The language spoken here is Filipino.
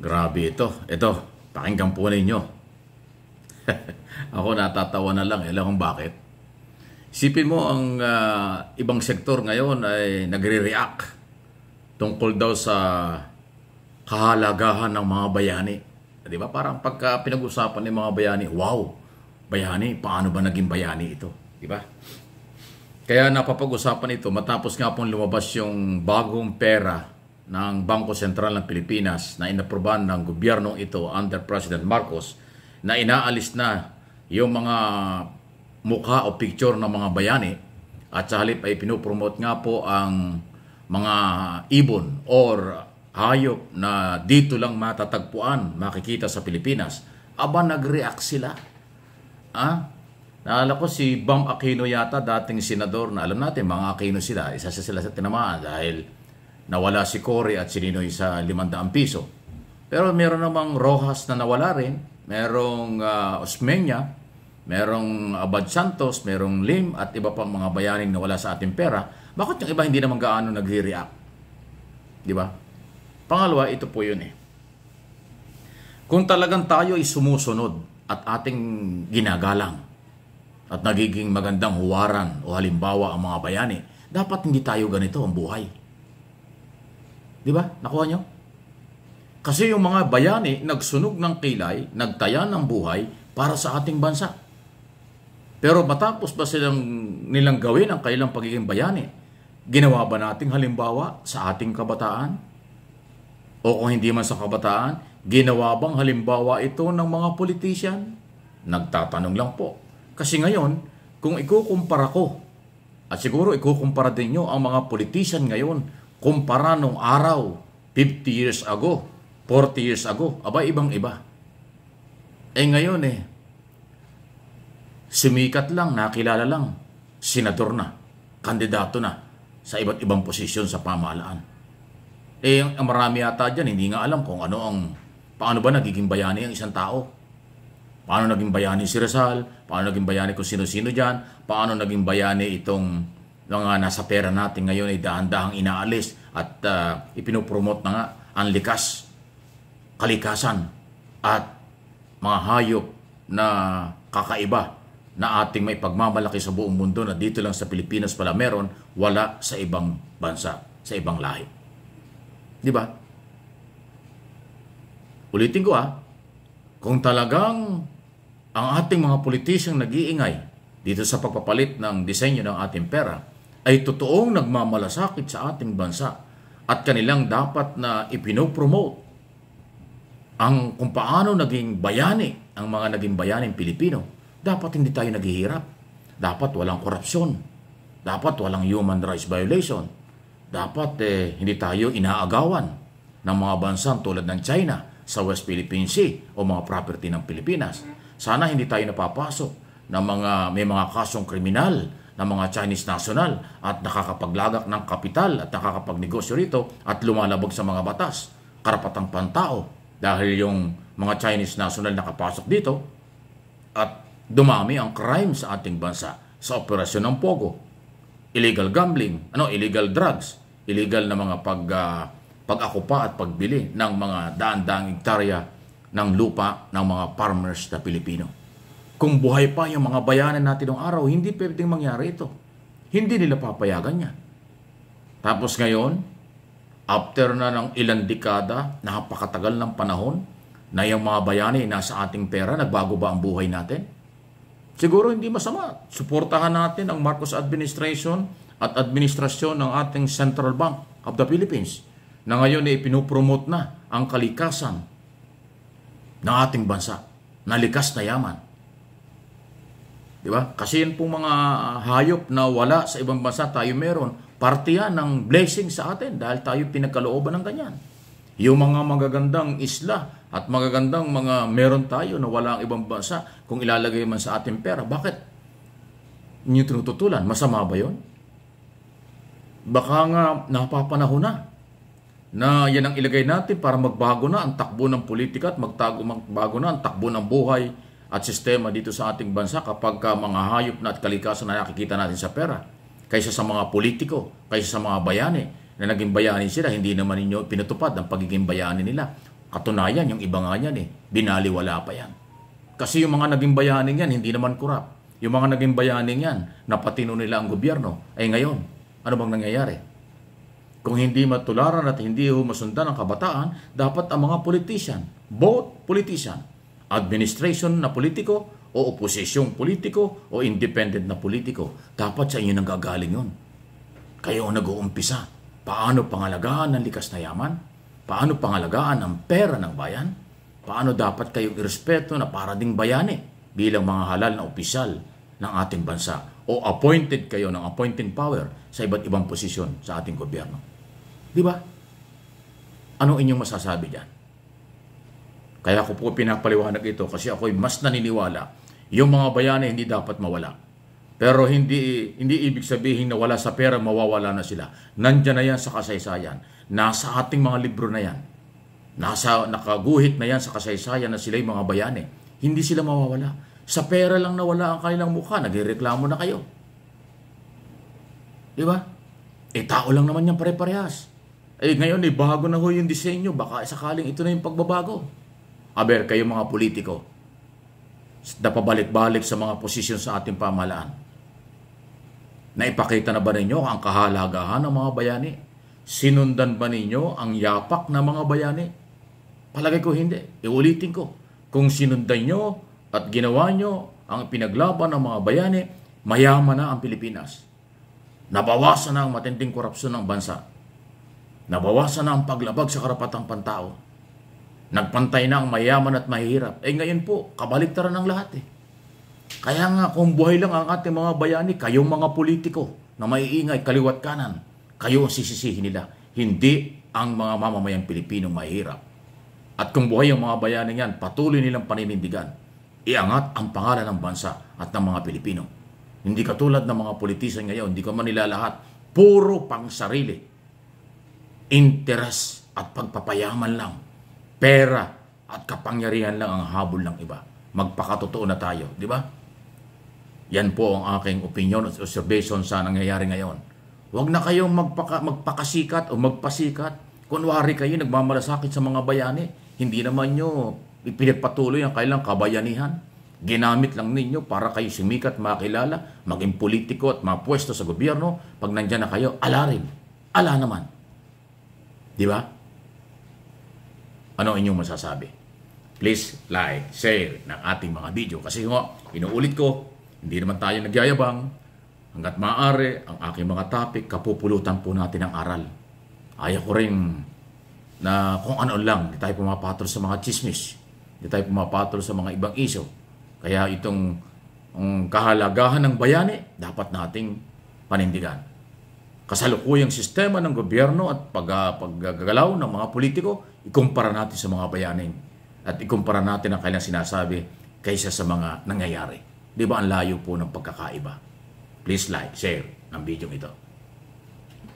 Grabe ito. Ito, pakinggan po ninyo. Ako natatawa na lang. Alam kung bakit. Isipin mo ang ibang sektor ngayon ay nagre-react tungkol daw sa kahalagahan ng mga bayani. Di ba? Parang pagka pinag-usapan ng mga bayani, wow, bayani, paano ba naging bayani ito? Di ba? Kaya napapag-usapan ito matapos nga pong lumabas yung bagong pera ng Bangko Sentral ng Pilipinas na inaprubahan ng gobyernong ito under President Marcos na inaalis na yung mga mukha o picture ng mga bayani at sa halip ay pinopromote nga po ang mga ibon or hayop na dito lang matatagpuan, makikita sa Pilipinas. Aba, nag-react sila. Naalala ko si Bam Aquino yata, dating senador, na alam natin mga Aquino sila, isa sila sa tinamaan dahil nawala si Cory at si Ninoy sa 500 piso. Pero meron namang Rojas na nawala rin, merong Osmeña, merong Abad Santos, merong Lim at iba pang mga bayaning nawala sa ating pera. Bakit yung iba hindi naman gaano nagre-react? Di ba? Pangalawa, ito po yun eh. Kung talagang tayo ay sumusunod at ating ginagalang at nagiging magandang huwaran o halimbawa ang mga bayani, dapat hindi tayo ganito ang buhay. Di ba? Nakuha nyo? Kasi yung mga bayani nagsunog ng kilay, nagtaya ng buhay para sa ating bansa. Pero matapos ba nilang gawin ang kailang pagiging bayani, ginawa ba nating halimbawa sa ating kabataan? O kung hindi man sa kabataan, ginawa bang halimbawa ito ng mga politician? Nagtatanong lang po. Kasi ngayon, kung ikukumpara ko, at siguro ikukumpara din nyo ang mga politician ngayon, kumpara nung araw, 50 years ago, 40 years ago, aba ibang-iba. Ngayon sumikat lang, nakilala lang, senador na, kandidato na sa iba't ibang posisyon sa pamahalaan. Ang marami yata dyan, hindi nga alam kung paano ba nagiging bayani ang isang tao. Paano naging bayani si Rizal, paano naging bayani kung sino-sino dyan, paano naging bayani itong mga nasa pera natin ngayon ay dahan-dahang inaalis at ipinopromote na nga ang likas, kalikasan at mga hayop na kakaiba na ating may pagmamalaki sa buong mundo na dito lang sa Pilipinas pala meron, wala sa ibang bansa, sa ibang lahi. Di ba? Ulitin ko kung talagang ang ating mga politisyang nag-iingay dito sa pagpapalit ng disenyo ng ating pera ay totoong nagmamalasakit sa ating bansa at kanilang dapat na ipinopromote ang kung paano naging bayani ang mga naging bayaning Pilipino, dapat hindi tayo naghihirap. Dapat walang korupsyon. Dapat walang human rights violation. Dapat hindi tayo inaagawan ng mga bansa tulad ng China sa West Philippine Sea o mga property ng Pilipinas. Sana hindi tayo napapasok ng may mga kasong kriminal ng mga Chinese national at nakakapaglagak ng kapital at nakakapagnegosyo rito at lumalabag sa mga batas, karapatang pantao dahil yung mga Chinese national nakapasok dito at dumami ang crime sa ating bansa sa operasyon ng Pogo, illegal gambling, illegal drugs, illegal na mga pag-akupa at pagbili ng mga daan-daang hektarya ng lupa ng mga farmers na Pilipino. Kung buhay pa yung mga bayanan natin noong araw, hindi pwedeng mangyari ito. Hindi nila papayagan yan. Tapos ngayon, after na ng ilang dekada, napakatagal ng panahon, na yung mga bayani nasa ating pera, nagbago ba ang buhay natin? Siguro hindi masama. Suportahan natin ang Marcos administration at administrasyon ng ating Central Bank of the Philippines na ngayon ay pinopromote na ang kalikasan ng ating bansa na likas na yaman. Di ba? Kasi yun pong mga hayop na wala sa ibang bansa tayo meron, parte yan ng blessing sa atin dahil tayo pinagkalooban ng ganyan. Yung mga magagandang isla at magagandang mga meron tayo na wala ang ibang bansa, kung ilalagay man sa ating pera, bakit niyo tinututulan? Masama ba yun? Baka nga napapanahon na yan ang ilagay natin para magbago na ang takbo ng politika at magbago na ang takbo ng buhay at sistema dito sa ating bansa kapag mga hayop na at kalikasan na nakikita natin sa pera kaysa sa mga politiko, kaysa sa mga bayani na naging bayani sila, hindi naman ninyo pinatupad ang pagiging bayani nila. Katunayan, yung iba nga yan binaliwala pa yan. Kasi yung mga naging bayaning yan, hindi naman kurap. Yung mga naging bayaning yan, napatino nila ang gobyerno. Ay ngayon, ano bang nangyayari? Kung hindi matularan at hindi masundan ang kabataan, dapat ang mga politician, both politician, administration na politiko, o oposisyong politiko, o independent na politiko, dapat sa inyo nanggagaling yun. Kayo ang nag-uumpisa. Paano pangalagaan ng likas na yaman? Paano pangalagaan ang pera ng bayan? Paano dapat kayong irespeto na para ding bayani bilang mga halal na opisyal ng ating bansa? O appointed kayo ng appointing power sa iba't ibang posisyon sa ating gobyerno. Di ba? Anong inyong masasabi dyan? Kaya ko po pinapaliwanag ito kasi ako'y mas naniniwala yung mga bayani hindi dapat mawala. Pero hindi ibig sabihin na wala sa pera, mawawala na sila. Nandiyan na yan sa kasaysayan. Nasa ating mga libro na yan. Nakaguhit na yan sa kasaysayan na sila'y mga bayani. Hindi sila mawawala. Sa pera lang nawala ang kanilang mukha, nagreklamo na kayo. Di ba? Tao lang naman yan pare-parehas. Ngayon bago na ho yung disenyo, baka sakaling ito na yung pagbabago. Aber, kayo mga politiko, napabalik-balik sa mga posisyon sa ating pamahalaan. Naipakita na ba ninyo ang kahalagahan ng mga bayani? Sinundan ba ninyo ang yapak ng mga bayani? Palagay ko hindi. Iulitin ko. Kung sinundan nyo at ginawa nyo ang pinaglaban ng mga bayani, mayaman na ang Pilipinas. Nabawasan na ang matinding korupsyon ng bansa. Nabawasan na ang paglabag sa karapatang pantao. Nagpantay na ang mayaman at mahihirap. Ngayon po, kabaliktaran ng lahat Kaya nga, kung buhay lang ang ating mga bayani, kayong mga politiko na maiingay, kaliwat kanan, kayo ang sisisihin nila. Hindi ang mga mamamayang Pilipino mahirap. At kung buhay ang mga bayani yan, patuloy nilang paninindigan. Iangat ang pangalan ng bansa at ng mga Pilipino. Hindi katulad ng mga politician ngayon, hindi ko man nila lahat, puro pang sarili. Interes at pagpapayaman lang. Pera at kapangyarihan lang ang habol ng iba. Magpakatotoo na tayo, di ba? Yan po ang aking opinion at observation sa nangyayari ngayon. Huwag na kayong magpakasikat o magpasikat. Kunwari kayo nagmamalasakit sa mga bayani. Hindi naman nyo ipinagpatuloy ang kailang kabayanihan. Ginamit lang ninyo para kayo sumikat, makilala, maging politiko at mapwesto sa gobyerno. Pag nandyan na kayo, ala rin. Ala naman. Di ba? Ano inyong masasabi? Please like, share ng ating mga video. Kasi inuulit ko, hindi naman tayo nagyayabang. Hanggat maaari, ang aking mga topic, kapupulutan po natin ang aral. Ayaw ko rin na kung ano lang, hindi tayo pumapatol sa mga chismis. Hindi tayo pumapatol sa mga ibang isyo. Kaya itong kahalagahan ng bayani, dapat nating panindigan. Kasalukuyang sistema ng gobyerno at paggagalaw ng mga politiko, ikumpara natin sa mga bayaning. At ikumpara natin ang kailang sinasabi kaysa sa mga nangyayari. Di ba ang layo po ng pagkakaiba? Please like, share ng video ito.